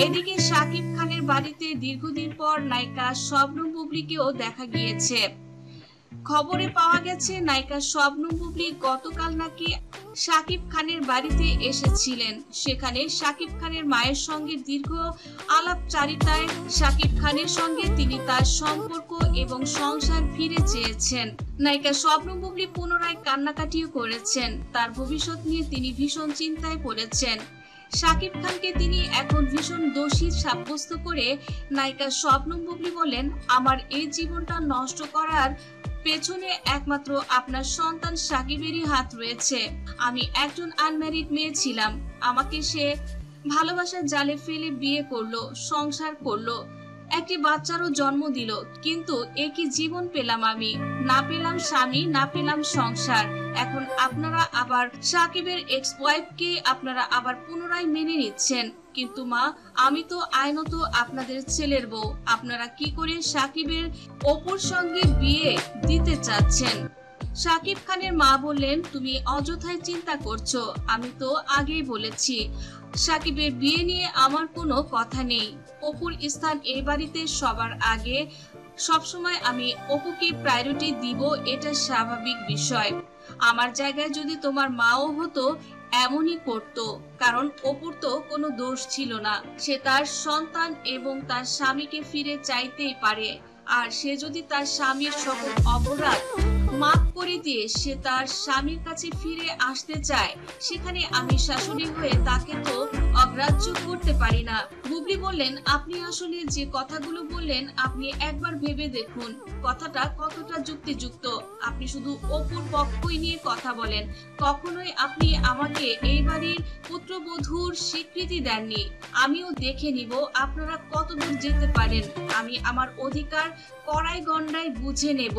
এদিকে শাকিব খানের বাড়িতে দীর্ঘদিন পর নায়িকা শবনম বুবলীকেও দেখা গিয়েছে। খবরে পাওয়া গেছে নায়িকা শবনম বুবলী গতকাল নাকি শাকিব খানের বাড়িতে এসেছিলেন। সেখানে শাকিব খানের মায়ের সঙ্গে দীর্ঘ আলাপচারিতায় শাকিব খানের সঙ্গে তিনি তার সম্পর্ক এবং সংসার ফিরে চেয়েছেন। নায়িকা শবনম বুবলী পুনরায় কান্নাকাটিও করেছেন। তার ভবিষ্যৎ নিয়ে তিনি ভীষণ চিন্তায় পড়েছেন। শাকিব খানকে তিনি এখন ভীষণ দোষী সাব্যস্ত করে নায়িকা শবনম বুবলী বলেন, আমার এই জীবনটা নষ্ট করার পেছনে একমাত্র আপনার সন্তান শাকিবেরই হাত রয়েছে। আমি একজন আনম্যারিড মেয়ে ছিলাম, আমাকে সে ভালোবাসার জালে ফেলে বিয়ে করলো, সংসার করলো, একটি বাচ্চারও জন্ম দিল, কিন্তু একই জীবন পেলাম আমি, না পেলাম স্বামী, না পেলাম সংসার। এখন আপনারা আবার সাকিবের এক্স ওয়াইফকে আপনারা আবার পুনরায় মেনে নিচ্ছেন, কিন্তু মা আমি তো আইনত আপনাদের ছেলের বউ, আপনারা কি করে সাকিবের অপুর সঙ্গে বিয়ে দিতে চাচ্ছেন? শাকিব খানের মা বললেন, তুমি অযথায় চিন্তা করছো, আমি তো আগেই বলেছি সাকিবের বিয়ে নিয়ে আমার কোনো কথা নেই। অপুর স্থান এই বাড়িতে সবার আগে, সবসময় আমি অপুকে প্রায়োরিটি দিব, এটা স্বাভাবিক বিষয়। আমার জায়গায় যদি তোমার মাও হতো এমনই করতো, কারণ অপুর তো কোনো দোষ ছিল না। সে তার সন্তান এবং তার স্বামীকে ফিরে চাইতেই পারে, আর সে যদি তার স্বামীর সকল অপরাধ মাফ করে দিয়ে সে তার স্বামীর কাছে ফিরে আসতে চায়, সেখানে আমি শাশুড়ি হয়ে তাকে তো অগ্রাহ্য করতে পারি না। বুবলি বললেন, আপনি আসলে যে কথাগুলো বললেন আপনি একবার ভেবে দেখুন কথাটা কতটা যুক্তিযুক্ত। আপনি শুধু অপুর পক্ষই নিয়ে কথা বলেন, কখনোই আপনি আমাকে এই বাড়ির পুত্রবধূর স্বীকৃতি দেননি। আমিও দেখে নিব আপনারা কতদূর যেতে পারেন, আমি আমার অধিকার কড়াই গন্ডায় বুঝে নেব।